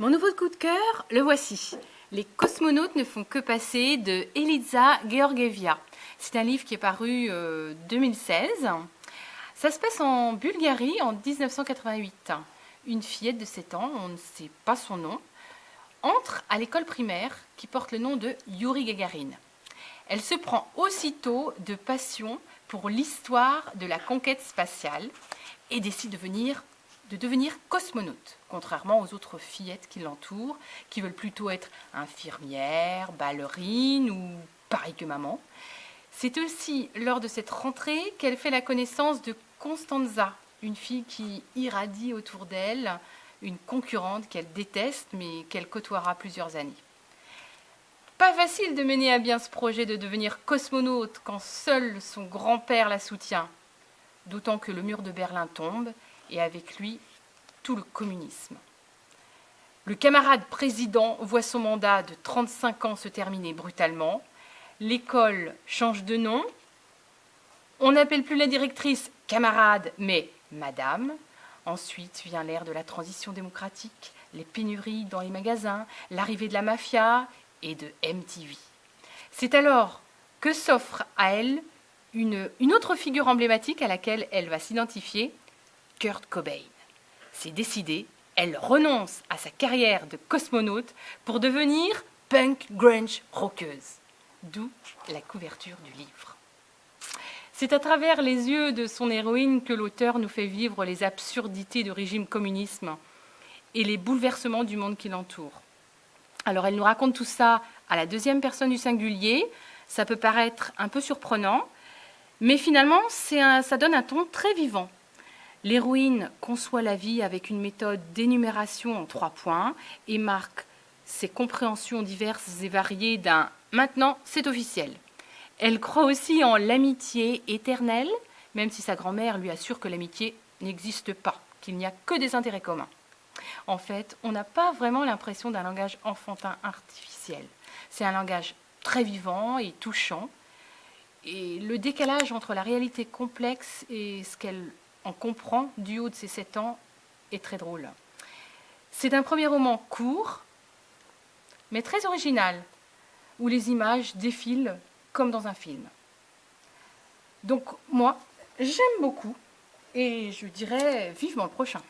Mon nouveau coup de cœur, le voici. Les cosmonautes ne font que passer de Eliza Georgieva. C'est un livre qui est paru 2016. Ça se passe en Bulgarie en 1988. Une fillette de 7 ans, on ne sait pas son nom, entre à l'école primaire qui porte le nom de Yuri Gagarin. Elle se prend aussitôt de passion pour l'histoire de la conquête spatiale et décide de devenir cosmonaute, contrairement aux autres fillettes qui l'entourent, qui veulent plutôt être infirmières, ballerines ou pareil que maman. C'est aussi lors de cette rentrée qu'elle fait la connaissance de Constanza, une fille qui irradie autour d'elle, une concurrente qu'elle déteste mais qu'elle côtoiera plusieurs années. Pas facile de mener à bien ce projet de devenir cosmonaute quand seul son grand-père la soutient, d'autant que le mur de Berlin tombe et avec lui tout le communisme. Le camarade président voit son mandat de 35 ans se terminer brutalement. L'école change de nom. On n'appelle plus la directrice camarade, mais madame. Ensuite vient l'ère de la transition démocratique, les pénuries dans les magasins, l'arrivée de la mafia et de MTV. C'est alors que s'offre à elle une autre figure emblématique à laquelle elle va s'identifier, Kurt Cobain. C'est décidé, elle renonce à sa carrière de cosmonaute pour devenir punk grunge rockeuse. D'où la couverture du livre. C'est à travers les yeux de son héroïne que l'auteur nous fait vivre les absurdités du régime communisme et les bouleversements du monde qui l'entoure. Alors elle nous raconte tout ça à la deuxième personne du singulier. Ça peut paraître un peu surprenant, mais finalement ça donne un ton très vivant. L'héroïne conçoit la vie avec une méthode d'énumération en 3 points et marque ses compréhensions diverses et variées d'un « maintenant, c'est officiel ». Elle croit aussi en l'amitié éternelle, même si sa grand-mère lui assure que l'amitié n'existe pas, qu'il n'y a que des intérêts communs. En fait, on n'a pas vraiment l'impression d'un langage enfantin artificiel. C'est un langage très vivant et touchant. Et le décalage entre la réalité complexe et ce qu'elle en comprend du haut de ses 7 ans est très drôle. C'est un premier roman court, mais très original, où les images défilent comme dans un film. Donc moi, j'aime beaucoup et je dirais vivement le prochain.